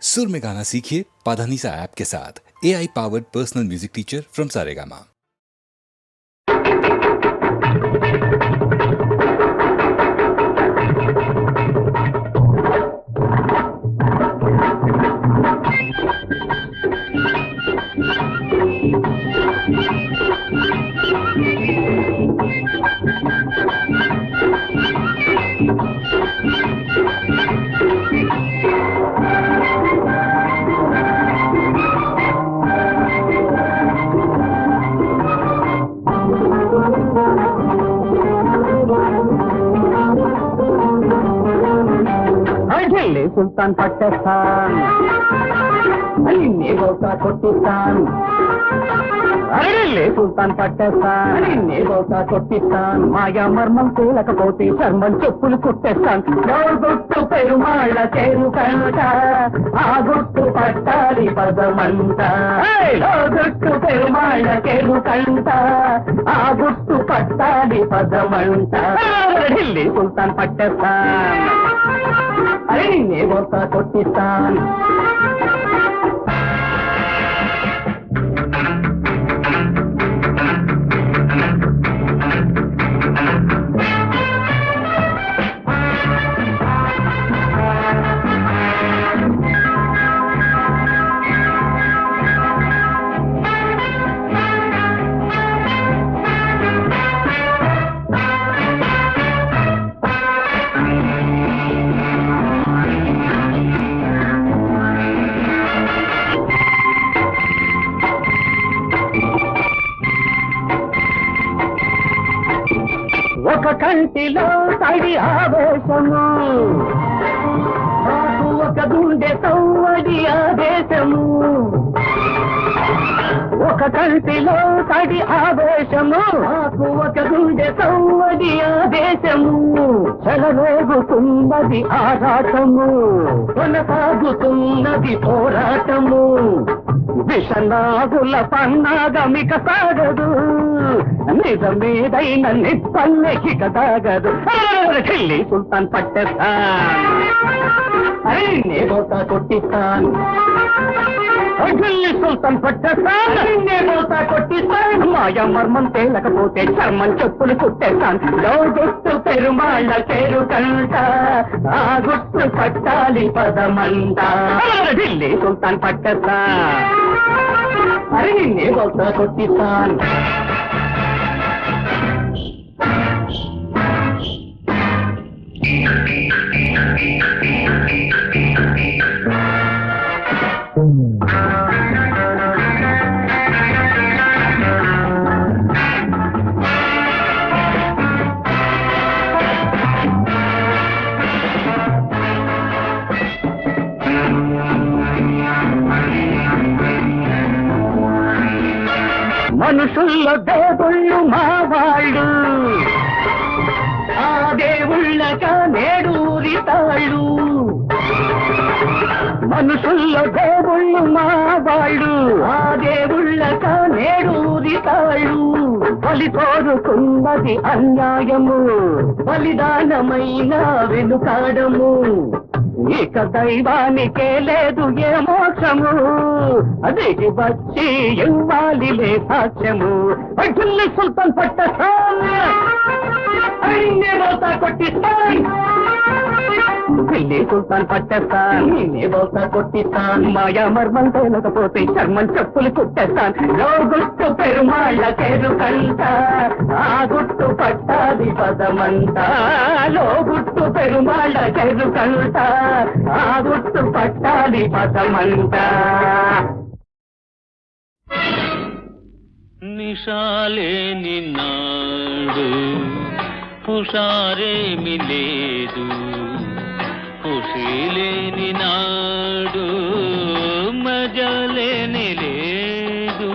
सुर में गाना सीखिए पाधानीसा ऐप के साथ। AI powered personal music teacher from Saregama. सुल्तान पट्टेस्तान नेबोता कोट्टिस्तान अरे सुल्तान पट्टेस्तान नेबोता कोट्टिस्तान माया मर्मం తేలకపోతే చర్మం చెప్పులు కుట్టేస్తాను గొట్టు పెరుమాళ్ళ చేరు కంట ఆ గుట్టు పట్టాలి పదమంట గొట్టు పెరుమాళ్ళ చేరు కంట ఆ గుట్టు పట్టాలి పదమంట ఢిల్లీ సుల్తాన్ పట్టేస్తాన్ अरे नेबोता कोट्टिस्तान ఒక కంటిలో తడి ఆవేశము నాకు ఒక గుండె తవ్వడి ఆదేశము ఒక కంటిలో తడి ఆవేశము నాకు ఒక గుండె తవ్వడి ఆదేశము చెలరేగుతున్నది ఆరాటము కొనసాగుతున్నది పోరాటము విషనాగుల పన్నాగమిక సాగదు నిజమేదైన నిప్పల్లెకి కదాగదు ఢిల్లీ సుల్తాన్ పట్టేస్తాన్ అరే నేబోతా కొట్టిస్తాన్ ఢిల్లీ సుల్తాన్ పట్టేస్తాన్ నేబోతా కొట్టిస్తాన్ మాయా మర్మం తేలకపోతే చర్మం చెప్పులు కుట్టేస్తాన్ గుట్టు పెరుమాళ్ళ చేరు కంట ఆ గుట్టు పట్టాలి పదమంట ఢిల్లీ సుల్తాన్ పట్టేస్తాన్ అరే నేబోతా కొట్టిస్తాన్ మనుషుల్లో దేవుళ్ళు మా వాళ్ళు ఆ దేవుళ్ళక నేడూరితాళ్ళు మనుషుల్లో దేవుళ్ళు మా వాళ్ళు ఆ దేవుళ్ళక నేడూరితాళ్ళు బలి కోరుకున్నది అన్యాయము బలిదానమైన వెనుకాడము ఇక దైవానికే లేదు ఏ మోక్షము అదికి వచ్చి ఇవ్వాలిలే సాక్ష్యము ఢిల్లీ సుల్తాన్ పట్టేస్తాన్ నేబోతా కొట్టిస్తాన్ ఢిల్లీ సుల్తాన్ పట్టేస్తాన్ నేబోతా కొట్టిస్తాన్ మాయా మర్మం తేలకపోతే చర్మం చెప్పులు కుట్టేస్తాన్ గుట్టు పెరుమాళ్ళ చేరు కంట ఆ గుట్టు పట్టాది పదమంట గుట్టు పెరుమాళ్ళ చేరు కంట ఆ గుట్టు పట్టాది పదమంట నిషాలేని నాడు హుషారేమి లేదు ఖుషీలేని నాడు మజలేని లేదు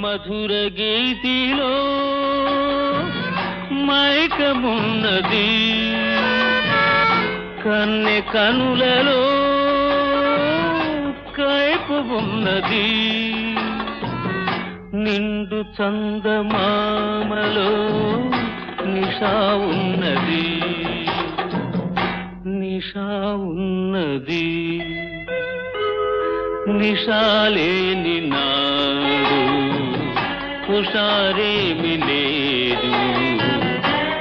మధుర గీతిలో మైకమున్నది కన్నె కనులలో ఉన్నది నిండు చందమామలో నిషా ఉన్నది నిషా ఉన్నది నిషాలేని నాడు హుషారేమి లేదు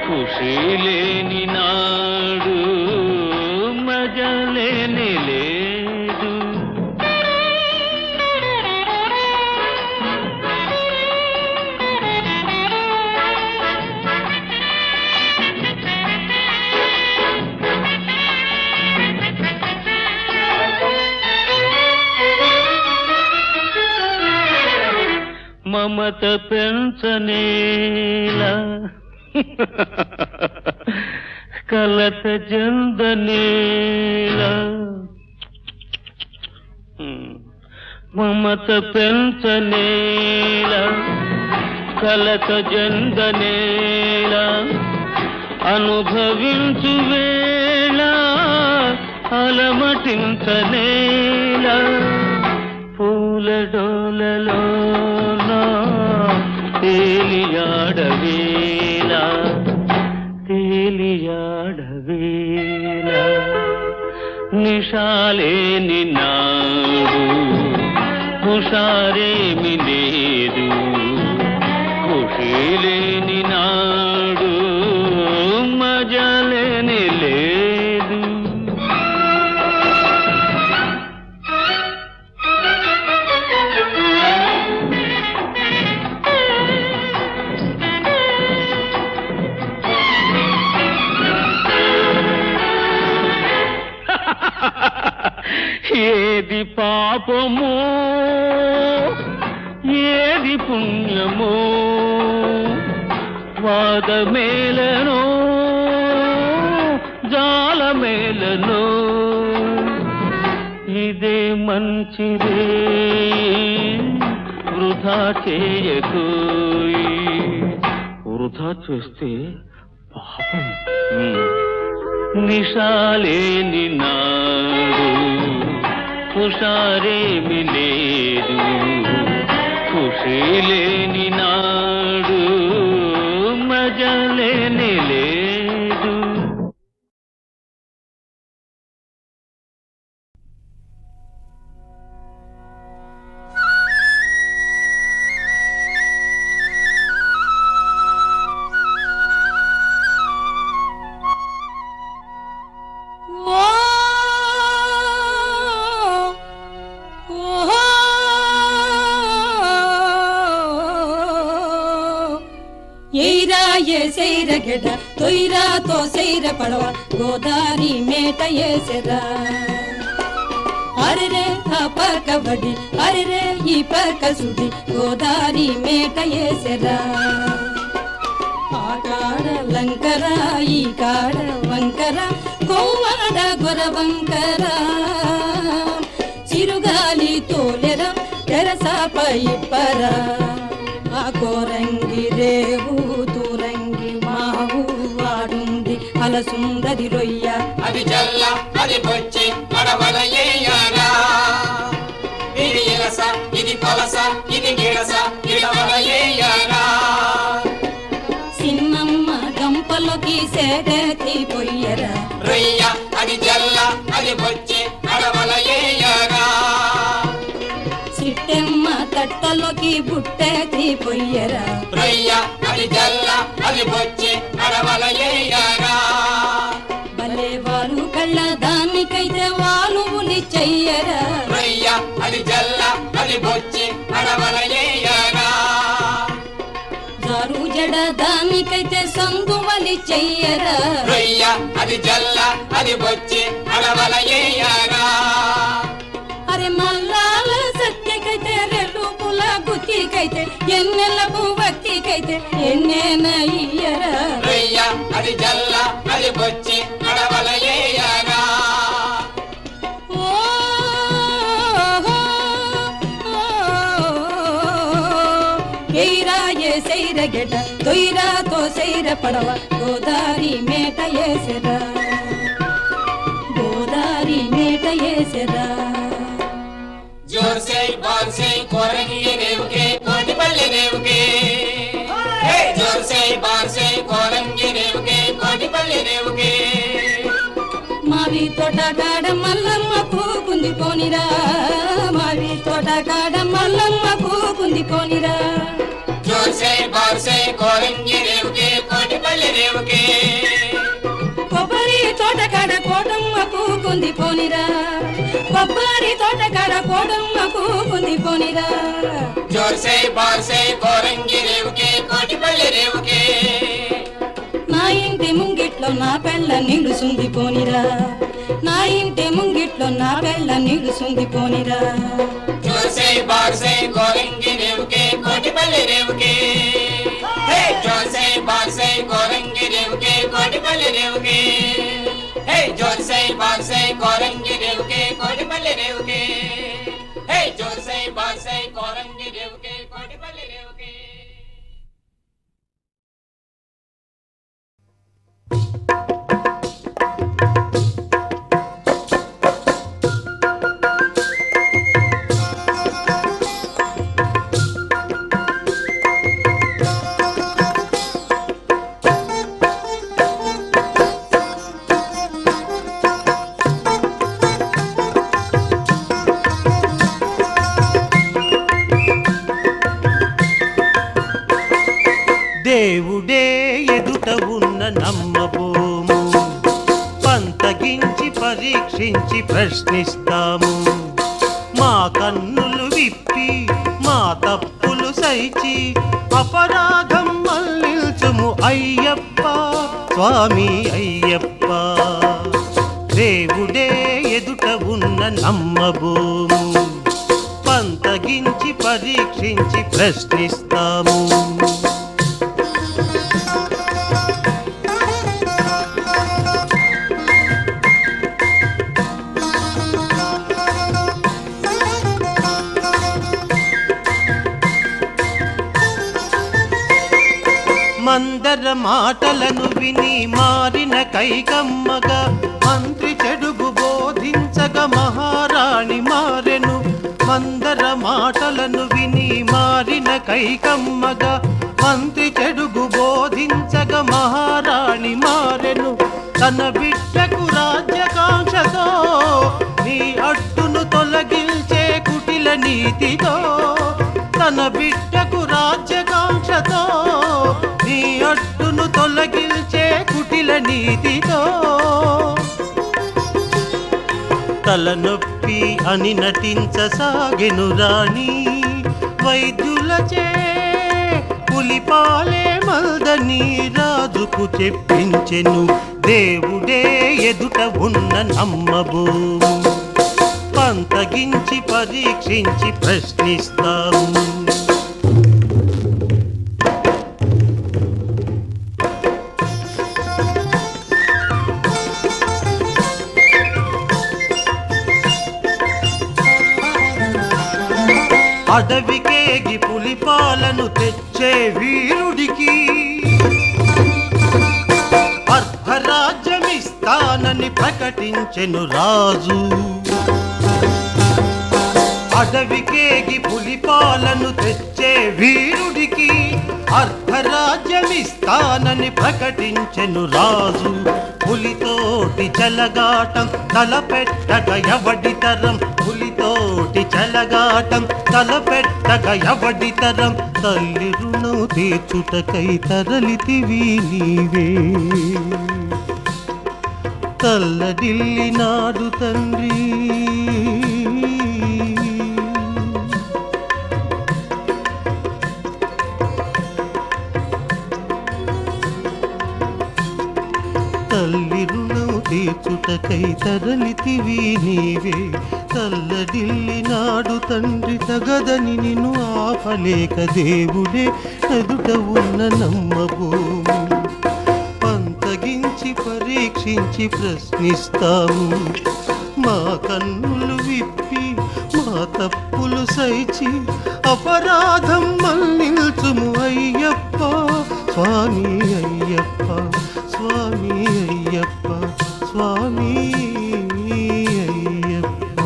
ఖుషి లేని నాడు మజలేని లేదు మమత పెంచనేలా కలత జందనేలా మమత పెంచనేలా కలత జందనేలా అనుభవించు వేళ అలమటించనేలా పూల డోలలో తేలియాడవేలా తేలియాడవేలా నిషాలేని నాడు హుషారేమి లేదు ఖుషి లేని నాడు మజలేని లేదు ఏది పాపమో ఏది పుణ్యమో వాదమేలనో జాలమేలనో ఇదే మంచిదే వృధా చేయకోయి వృధా చేస్తే పాపం నిషాలేని నాడు హుషారేమి లేదు ఖుషి లేని నాడు మజలేని లేదు సైర గిడ తొయ్యరాతో సైర పడవ గోదారి మేట ఏసెరా అరెరే ఆ పక్క బడి అరెరే ఈ పక్క సుడి గోదారి మేట ఏసెరా ఆ కాడ లంకర ఈ కాడ వంకర కోవాడ గొర వంకర చిరుగాలి తోలెర తెరసాప ఇప్పరా ఆ కోరంగి రేవు తూరంగి మావు వాడుంది అలసుందది రొయ్య అది జల్ల అది బొచ్చి పడవల ఏయాలా ఇది ఎలస ఇది పలస ఇది గిడస గిడవల ఏయాలా సిన్నమ్మ గంపలోకి సేగతి పొయ్యరా రొయ్య అది జల్ల అది బొచ్చి పడవల ఏయాలా సిట్టెమ్మ తట్టలోకి బుట్టెతి పొయ్యరా రొయ్య అది జల్ల అది బొచ్చి పడవల ఏయాలా భలే వారు కళ్ళ దానికైతే వాళ్ళు ఉలి చెయ్యరా రొయ్య అది జల్ల అది బొచ్చి పడవల ఏయాలా జారు జడ దానికైతే సందువలి చెయ్యరా రొయ్య అది జల్ల అది బొచ్చి పడవల ఏయాలా అరే మల్లాల సత్యకైతే రెల్లు పుల గుత్తికైతే ఎన్నెలకు భక్తికైతే ఎన్నేన ఇయ్యరా రొయ్య అది జల్ల అది బొచ్చి పడవల ఏయాలా సైర గెట తొయ్యరాతో సైర పడవ గోదారి మేట ఏసెరా గోదారి మేట ఏసెరా जोर से बारसे कोरंगी रेव के कोटिपल्ली रेव के जोर से बारसे कोरंगी रेव के कोटिपल्ली रेव के మావి తోట కాడ మల్లమ్మ కూకుంది పోనిరా మావి తోట కాడ మల్లమ్మ కూకుంది పోనిరా जोर से बारसे कोरंगी रेव के कोटिपल्ली रेव के కొబ్బరి తోట కాడ కోటమ్మ కూకుంది పోనిరా కొబ్బరి తోట కాడ కోటమ్మ కూకుంది పోనిరా जोर से बारसे कोरंगी रेव के कोटिपल्ली रेव के నా ఇంటి ముంగిట్లో నా పెళ్ళ నిలుసుంది పోనిరా నా ఇంటి ముంగిట్లో నా పెళ్ళ నిలుసుంది పోనిరా जोर से बारसे कोरंगी रेव के कोटिपल्ली रेव के जोर से बारसे कोरंगी रेव के कोटिपल्ली रेव के जोर से बारसे कोरंगी रेव के कोटिपल्ली रेव के जोर से बारसे कोरंगी रेव के कोटिपल्ली रेव के దేవుడే ఎదుట ఉన్న నమ్మబోము పంతగించి పరీక్షించి ప్రశ్నిస్తాము మా కన్నులు విప్పి మా తప్పులు సైచి అపరాధం మళ్ళించుము అయ్యప్ప స్వామి అయ్యప్ప దేవుడే ఎదుట ఉన్న నమ్మబోము పంతగించి పరీక్షించి ప్రశ్నిస్తాము మందర మాటలను విని మారిన కైకమ్మగా మంత్రి చెడుగు బోధించగా మహారాణి మారెను మందర మాటలను విని మారిన కైకమ్మగా మంత్రి చెడుగు బోధించగా మహారాణి మారెను తన బిడ్డకు రాజ్యకాంక్షతో నీ అడ్డును తొలగించే కుటిల నీతితో తన బిడ్డకు రాజ్యకాంక్షతో నీ అడ్డును తొలగించే కుటిల నీతితో తలనొప్పి అని నటించసాగెను రాణి వైద్యులచే పులిపాలే మల్దని రాజుకు చెప్పించెను దేవుడే ఎదుట ఉన్న నమ్మబోము పంతగించి పరీక్షించి ప్రశ్నిస్తాము అడవికేగి పులిపాలను తెచ్చే వీరుడికి అర్ధరాజ్యమిస్తానని ప్రకటించెను రాజు అడవికేగి పులిపాలను తెచ్చే వీరుడికి అర్ధరాజ్యమిస్తానని ప్రకటించెను రాజు పులితోటి చెలగాటం తలపెట్టగ ఎవడితరం పులితోటి చెలగాటం తలపెట్టగ ఎవడితరం తల్లి రుణం తీర్చుటకై తరలితివి నీవే తల్లడిల్లినాడు తండ్రి తల్లి రుణం తీర్చుటకై తరలితివి నీవే తల్లడిల్లినాడు తండ్రి తగదని నిన్ను ఆపలేక దేవుడే ఎదుట ఉన్న నమ్మబోము పంతగించి పరీక్షించి ప్రశ్నిస్తాము మా కన్నులు విప్పి మా తప్పులు సైచి అపరాధం మళ్ళించుము అయ్యప్ప స్వామి అయ్యప్ప స్వామి అయ్యప్ప స్వామి అయ్యప్ప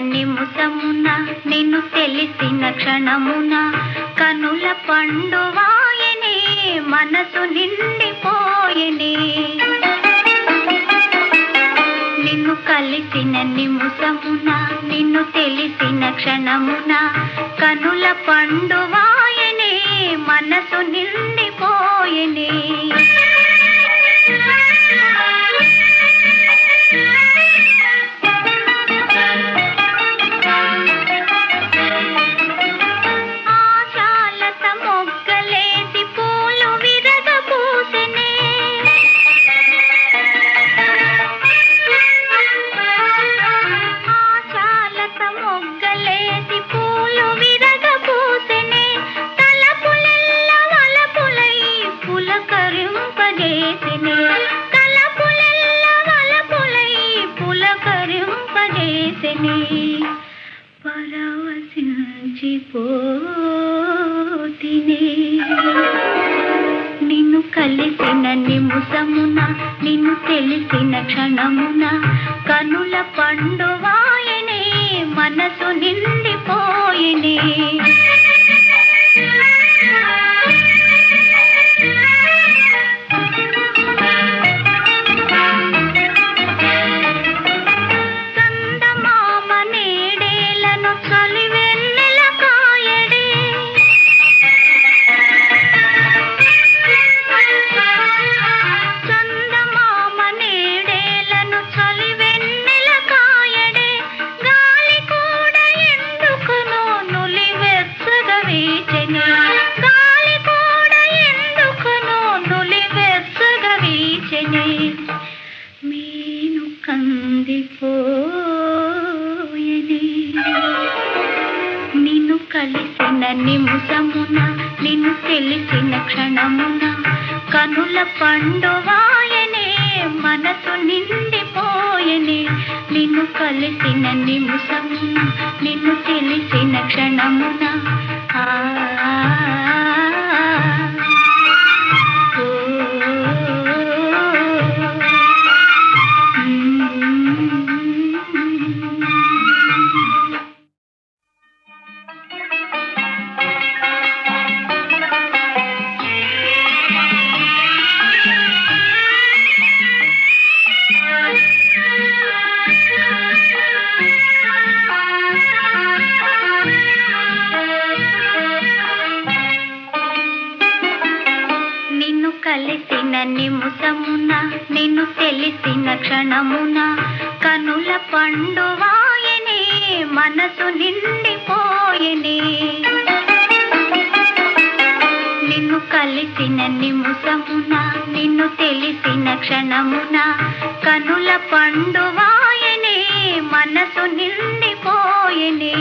నిముసమున నిన్ను తెలిసిన క్షణమున కనుల పండువాయనే మనసు నిండిపోయనే నిన్ను కలిసిన నిముసమున నిన్ను తెలిసిన క్షణమున కనుల పండువాయనే మనసు నిండిపోయనే నిన్ను కలిసిన నిముసమున నిన్ను తెలిసిన క్షణమున కనుల పండువాయనే మనసు నిండిపోయనే నిన్ను కలిసిన నిముసమున నిన్ను తెలిసిన క్షణమున కనుల పండువాయనే మనసు నిండిపోయనే నిన్ను కలిసిన నిముసమున నిన్ను తెలిసిన క్షణమున కలిసిన నిముసమున నిన్ను తెలిసిన క్షణమున కనుల పండువాయనే మనసు నిండిపోయనే నిన్ను కలిసిన నిముసమున నిన్ను తెలిసిన క్షణమున కనుల పండువాయనే మనసు నిండిపోయనే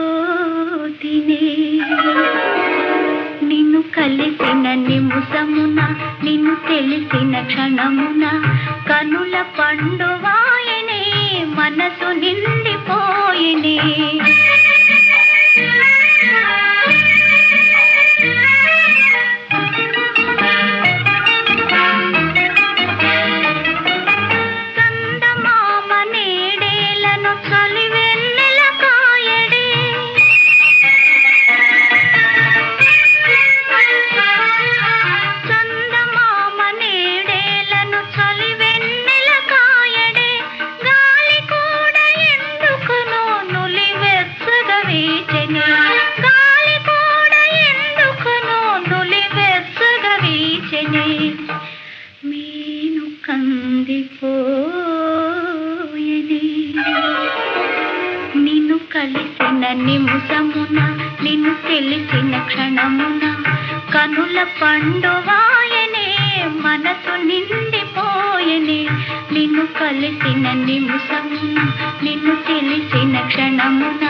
పరవశించిపోతినే నిన్ను కలిసిన నిముసమున నిన్ను తెలిసిన క్షణమున కనుల పండువాయనే మనసు నిండిపోయనే మీను కందిపోయనే నిన్ను కలిసిన నిముసమున నిన్ను తెలిసిన క్షణమున కనుల పండువాయనే మనసు నిండిపోయనే నిన్ను కలిసిన నిమిషమున నిన్ను తెలిసిన క్షణమున